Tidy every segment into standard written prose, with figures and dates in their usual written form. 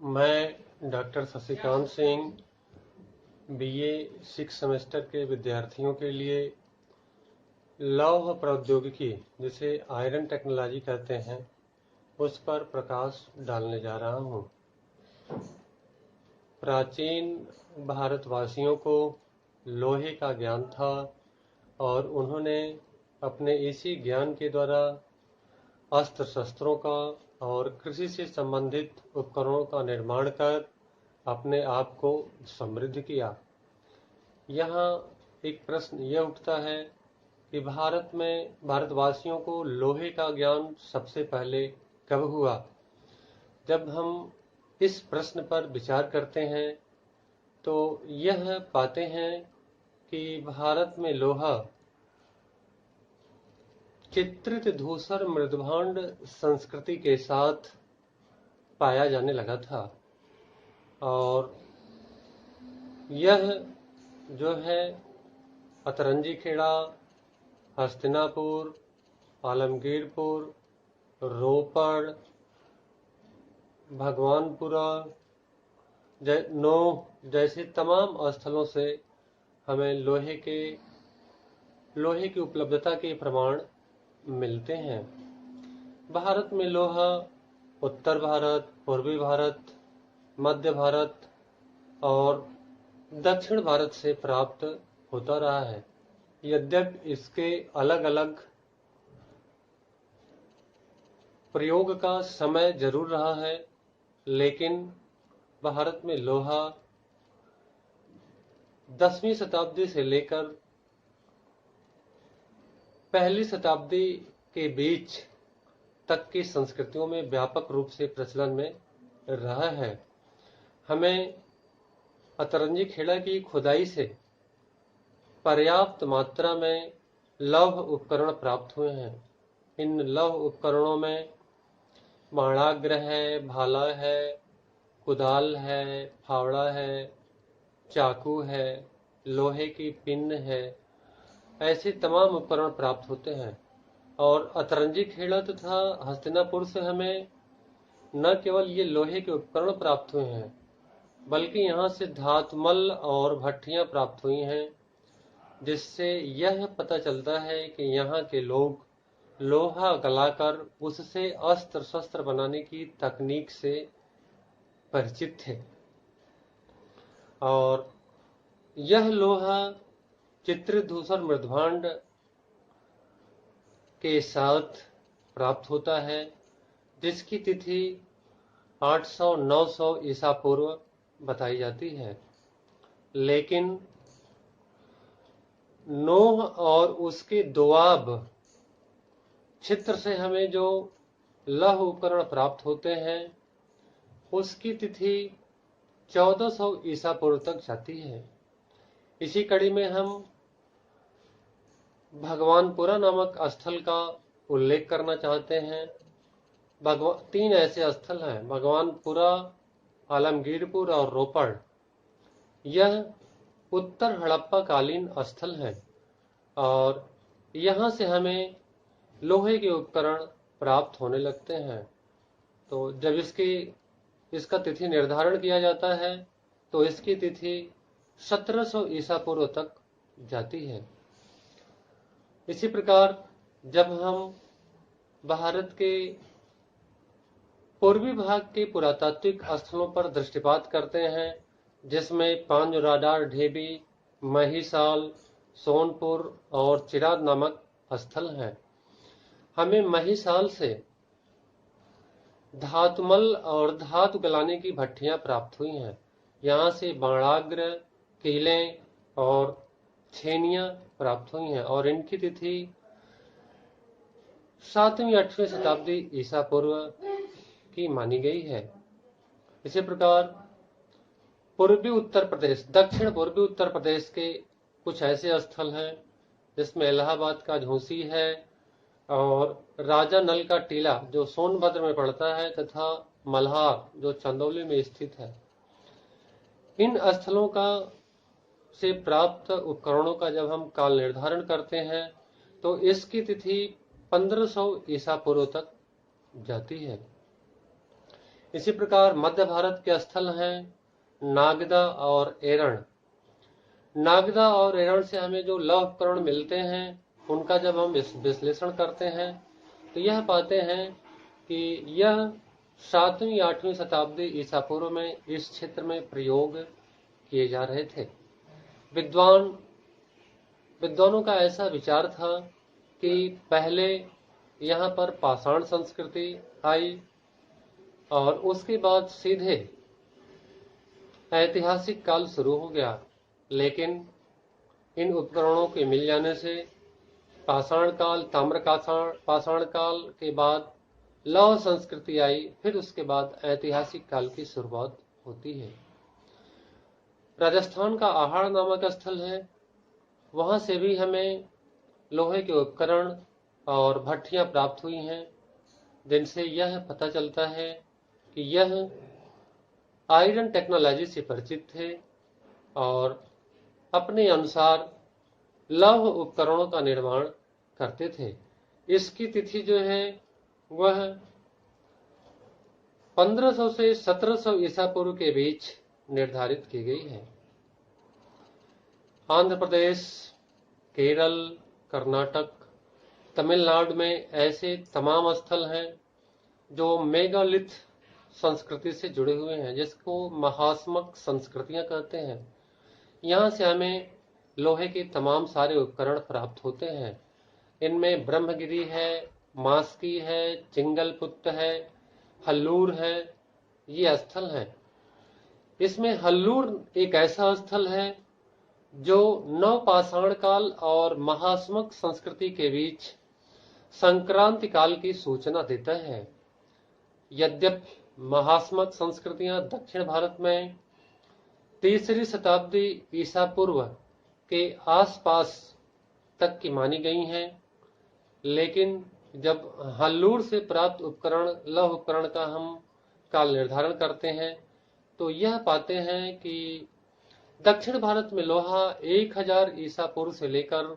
मैं doctor Shashikant Singh BA 6 semester के विद्यार्थियों के लिए लौह प्रौद्योगिकी जिसे आयरन टेक्नोलॉजी कहते हैं उस पर प्रकाश डालने जा रहा हूँ। प्राचीन भारतवासियों को लोहे का ज्ञान था और उन्होंने अपने इसी ज्ञान के द्वारा अस्त्र शस्त्रों का और कृषि से संबंधित उपकरणों का निर्माण कर अपने आप को समृद्ध किया। यहाँ एक प्रश्न यह उठता है कि भारत में भारतवासियों को लोहे का ज्ञान सबसे पहले कब हुआ। जब हम इस प्रश्न पर विचार करते हैं तो यह पाते हैं कि भारत में लोहा चित्रित धूसर मृदभांड संस्कृति के साथ पाया जाने लगा था और यह जो है अतरंजी खेड़ा, हस्तिनापुर, आलमगीरपुर, रोपड़, भगवानपुरा नोह जैसे तमाम स्थलों से हमें लोहे की उपलब्धता के प्रमाण मिलते हैं। भारत में लोहा उत्तर भारत, पूर्वी भारत, मध्य भारत और दक्षिण भारत से प्राप्त होता रहा है। यद्यपि इसके अलग अलग प्रयोग का समय जरूर रहा है, लेकिन भारत में लोहा 10वीं शताब्दी से लेकर पहली शताब्दी के बीच तक की संस्कृतियों में व्यापक रूप से प्रचलन में रहा है। हमें अतरंजी खेड़ा की खुदाई से पर्याप्त मात्रा में लौह उपकरण प्राप्त हुए हैं। इन लौह उपकरणों में बाणाग्र है, भाला है, कुदाल है, फावड़ा है, चाकू है, लोहे की पिन है, ऐसे तमाम उपकरण प्राप्त होते हैं। और अतरंजी खेड़ा तथा हस्तिनापुर से हमें न केवल ये लोहे के उपकरण प्राप्त हुए हैं, बल्कि यहाँ से धातुमल और भट्ठियां प्राप्त हुई हैं, जिससे यह पता चलता है कि यहाँ के लोग लोहा गलाकर उससे अस्त्र शस्त्र बनाने की तकनीक से परिचित थे। और यह लोहा चित्रित धूसर मृदभांड के साथ प्राप्त होता है, जिसकी तिथि 800-900 ईसा पूर्व बताई जाती है। लेकिन नोह और उसके दोआब क्षेत्र से हमें जो लौह उपकरण प्राप्त होते हैं उसकी तिथि 1400 ईसा पूर्व तक जाती है। इसी कड़ी में हम भगवानपुरा नामक स्थल का उल्लेख करना चाहते हैं। 3 ऐसे स्थल हैं, भगवानपुरा, आलमगीरपुर और रोपड़। यह उत्तर हड़प्पा कालीन स्थल है और यहाँ से हमें लोहे के उपकरण प्राप्त होने लगते हैं। तो जब इसका तिथि निर्धारण किया जाता है तो इसकी तिथि 1700 ईसा पूर्व तक जाती है। इसी प्रकार जब हम भारत के पूर्वी भाग के पुरातात्विक स्थलों पर दृष्टिपात करते हैं, जिसमें पांजुराडार ढेबी, महिसाल, सोनपुर और चिराद नामक स्थल हैं, हमें महिसाल से धातुमल और धातु गलाने की भट्ठियां प्राप्त हुई हैं। यहाँ से बाणाग्र, कीलें और छेनियां प्राप्त हुई हैं और इनकी तिथि 7वीं-8वीं शताब्दी ईसा पूर्व की मानी गई है। इसी प्रकार दक्षिण पूर्वी उत्तर प्रदेश के कुछ ऐसे स्थल हैं जिसमें इलाहाबाद का झूसी है और राजा नल का टीला जो सोनभद्र में पड़ता है तथा मल्हार जो चंदौली में स्थित है। इन स्थलों का से प्राप्त उपकरणों का जब हम काल निर्धारण करते हैं तो इसकी तिथि 1500 ईसा पूर्व तक जाती है। इसी प्रकार मध्य भारत के स्थल हैं नागदा और एरण। नागदा और एरण से हमें जो लौह उपकरण मिलते हैं उनका जब हम विश्लेषण करते हैं तो यह पाते हैं कि यह 7वीं 8वीं शताब्दी ईसा पूर्व में इस क्षेत्र में प्रयोग किए जा रहे थे। विद्वानों का ऐसा विचार था कि पहले यहाँ पर पाषाण संस्कृति आई और उसके बाद सीधे ऐतिहासिक काल शुरू हो गया, लेकिन इन उपकरणों के मिल जाने से पाषाण काल, ताम्र पाषाण काल के बाद लौह संस्कृति आई, फिर उसके बाद ऐतिहासिक काल की शुरुआत होती है। राजस्थान का आहाड़ नामक स्थल है, वहां से भी हमें लोहे के उपकरण और भट्टियां प्राप्त हुई हैं, जिनसे यह पता चलता है कि यह आयरन टेक्नोलॉजी से परिचित थे और अपने अनुसार लौह उपकरणों का निर्माण करते थे। इसकी तिथि जो है वह 1500 से 1700 ईसा पूर्व के बीच निर्धारित की गई है। आंध्र प्रदेश, केरल, कर्नाटक, तमिलनाडु में ऐसे तमाम स्थल हैं जो मेगालिथ संस्कृति से जुड़े हुए हैं, जिसको महासमक संस्कृतियां कहते हैं। यहाँ से हमें लोहे के तमाम सारे उपकरण प्राप्त होते हैं। इनमें ब्रह्मगिरी है, मास्की है, चिंगलपुत्त है, हल्लूर है, ये स्थल हैं। इसमें हल्लूर एक ऐसा स्थल है जो नवपाषाण काल और महासमक संस्कृति के बीच संक्रांति काल की सूचना देता है। यद्यपि महासमक संस्कृतियां दक्षिण भारत में 3री शताब्दी ईसा पूर्व के आसपास तक की मानी गई हैं, लेकिन जब हल्लूर से प्राप्त लौह उपकरण का हम काल निर्धारण करते हैं तो यह पाते हैं कि दक्षिण भारत में लोहा 1000 ईसा पूर्व से लेकर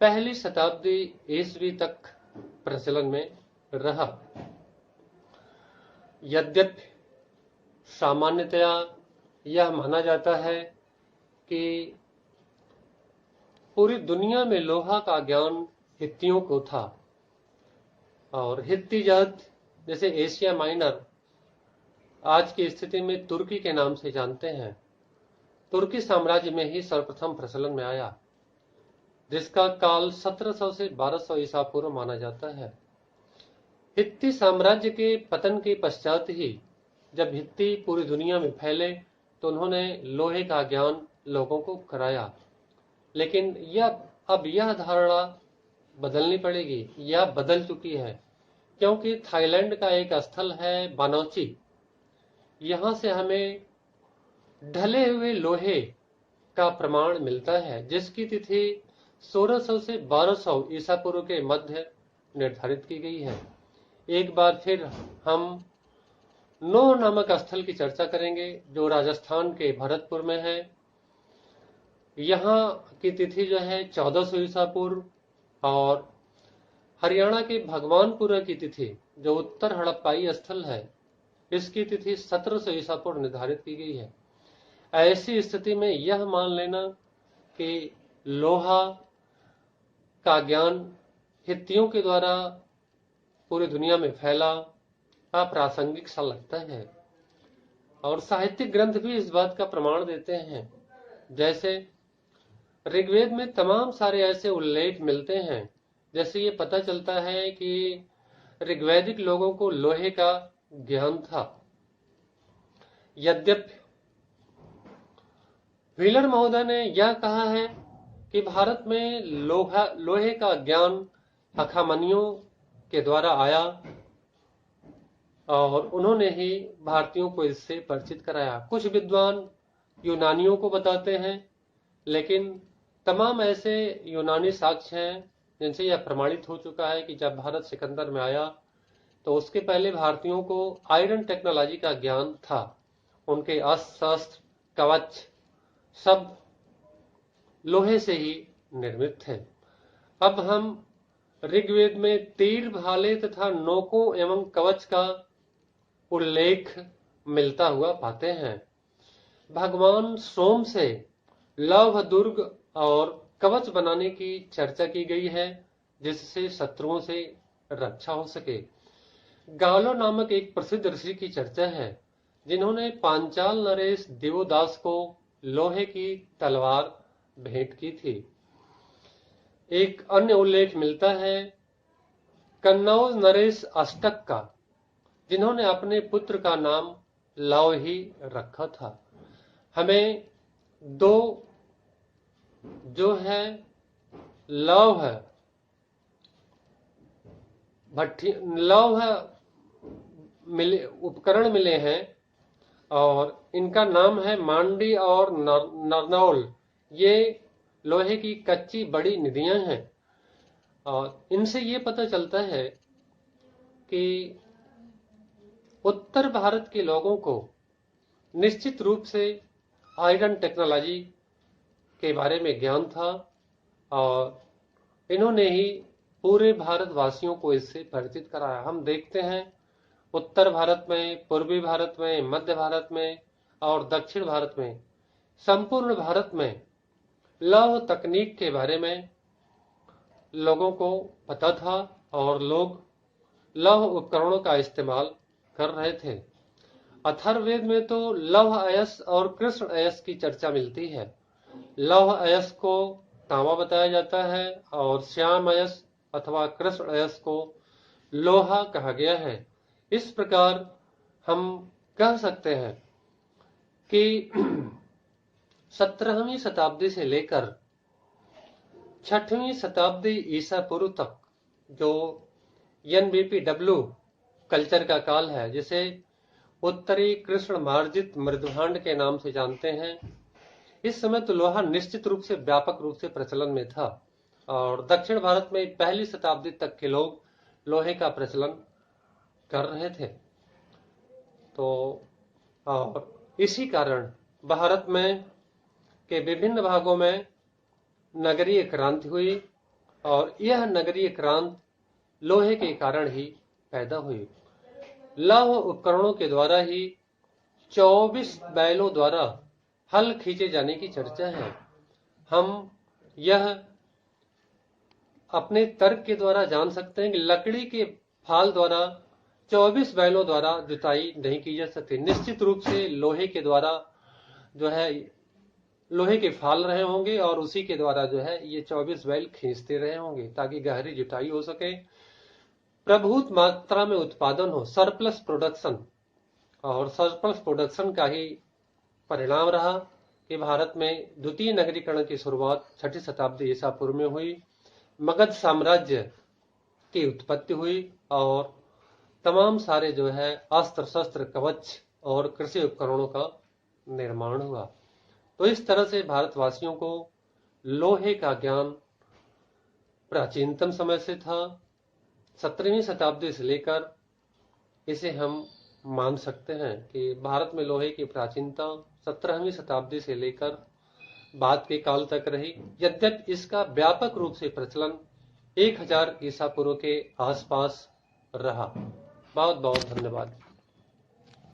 1ली शताब्दी ईस्वी तक प्रचलन में रहा। यद्यपि सामान्यतया यह माना जाता है कि पूरी दुनिया में लोहा का ज्ञान हित्तियों को था और हित्ती जात जैसे एशिया माइनर आज की स्थिति में तुर्की के नाम से जानते हैं, तुर्की साम्राज्य में ही सर्वप्रथम प्रचलन में आया, जिसका काल 1700 से 1200 ईसा पूर्व माना जाता है। हित्ती साम्राज्य के पतन के पश्चात ही जब हित्ती पूरी दुनिया में फैले तो उन्होंने लोहे का ज्ञान लोगों को कराया, लेकिन अब यह धारणा बदलनी पड़ेगी, यह बदल चुकी है, क्योंकि थाईलैंड का एक स्थल है बानौची, यहां से हमें ढले हुए लोहे का प्रमाण मिलता है, जिसकी तिथि 1600 से 1200 ईसा पूर्व के मध्य निर्धारित की गई है। एक बार फिर हम नोह नामक स्थल की चर्चा करेंगे जो राजस्थान के भरतपुर में है। यहाँ की तिथि जो है 1400 ईसा पूर्व, और हरियाणा के भगवानपुर की तिथि जो उत्तर हड़प्पाई स्थल है, इसकी तिथि 1700 ईसा पूर्व निर्धारित की गई है। ऐसी स्थिति में यह मान लेना कि लोहा का ज्ञान हित्तियों के द्वारा पूरी दुनिया में फैला अप्रासंगिक सा लगता है, और साहित्यिक ग्रंथ भी इस बात का प्रमाण देते हैं। जैसे ऋग्वेद में तमाम सारे ऐसे उल्लेख मिलते हैं, जैसे ये पता चलता है कि ऋग्वैदिक लोगों को लोहे का ज्ञान था। यद्यपि व्हीलर महोदय ने यह कहा है कि भारत में लोहे का ज्ञान अखामनियों के द्वारा आया और उन्होंने ही भारतीयों को इससे परिचित कराया। कुछ विद्वान यूनानियों को बताते हैं, लेकिन तमाम ऐसे यूनानी साक्ष्य हैं जिनसे यह प्रमाणित हो चुका है कि जब भारत सिकंदर में आया तो उसके पहले भारतीयों को आयरन टेक्नोलॉजी का ज्ञान था। उनके अस्त्र शस्त्र कवच सब लोहे से ही निर्मित थे। अब हम ऋग्वेद में तीर, भाले तथा नोकों एवं कवच का उल्लेख मिलता हुआ पाते हैं। भगवान सोम से लौह दुर्ग और कवच बनाने की चर्चा की गई है, जिससे शत्रुओं से रक्षा हो सके। गालो नामक एक प्रसिद्ध ऋषि की चर्चा है, जिन्होंने पांचाल नरेश देवोदास को लोहे की तलवार भेंट की थी। एक अन्य उल्लेख मिलता है कन्नौज नरेश अष्टक का, जिन्होंने अपने पुत्र का नाम लव ही रखा था। हमें दो जो है लौह भट्टी लौह मिले उपकरण मिले हैं और इनका नाम है मांडी और नरनौल। ये लोहे की कच्ची बड़ी निधियां हैं और इनसे ये पता चलता है कि उत्तर भारत के लोगों को निश्चित रूप से आयरन टेक्नोलॉजी के बारे में ज्ञान था और इन्होंने ही पूरे भारतवासियों को इससे परिचित कराया। हम देखते हैं उत्तर भारत में, पूर्वी भारत में, मध्य भारत में और दक्षिण भारत में, संपूर्ण भारत में लौह तकनीक के बारे में लोगों को पता था और लोग लौह उपकरणों का इस्तेमाल कर रहे थे। अथर्ववेद में तो लौह अयस्क और कृष्ण अयस्क की चर्चा मिलती है। लौह अयस्क को तांबा बताया जाता है और श्याम अयस्क अथवा कृष्ण अयस्क को लोहा कहा गया है। इस प्रकार हम कह सकते हैं कि 17वीं शताब्दी से लेकर 6वीं शताब्दी ईसा पूर्व तक जो NBPW कल्चर का काल है, जिसे उत्तरी कृष्ण मार्जित मृदभांड के नाम से जानते हैं, इस समय तो लोहा निश्चित रूप से व्यापक रूप से प्रचलन में था और दक्षिण भारत में पहली शताब्दी तक के लोग लोहे का प्रचलन कर रहे थे। तो और इसी कारण भारत में के विभिन्न भागों में नगरीय क्रांति हुई और यह नगरीय क्रांति लोहे के कारण ही पैदा हुई। लौह उपकरणों के द्वारा ही 24 बैलों द्वारा हल खींचे जाने की चर्चा है। हम यह अपने तर्क के द्वारा जान सकते हैं कि लकड़ी के फाल द्वारा 24 बैलों द्वारा जुताई नहीं की जा सकती। निश्चित रूप से लोहे के द्वारा जो है लोहे के फाल रहे होंगे और उसी के द्वारा जो है ये 24 बैल खींचते रहे होंगे ताकि गहरी जुताई हो सके, प्रभुत मात्रा में उत्पादन हो, सरप्लस प्रोडक्शन। और सरप्लस प्रोडक्शन का ही परिणाम रहा कि भारत में द्वितीय नगरीकरण की शुरुआत 6ठी शताब्दी ईसा पूर्व में हुई। मगध साम्राज्य की उत्पत्ति हुई और तमाम सारे जो है अस्त्र शस्त्र कवच और कृषि उपकरणों का निर्माण हुआ। तो इस तरह से भारतवासियों को लोहे का ज्ञान प्राचीनतम समय से था। 17वीं शताब्दी से लेकर इसे हम मान सकते हैं कि भारत में लोहे की प्राचीनता 17वीं शताब्दी से लेकर बाद के काल तक रही, यद्यपि इसका व्यापक रूप से प्रचलन 1000 ईसा पूर्व के आसपास रहा। बहुत बहुत धन्यवाद।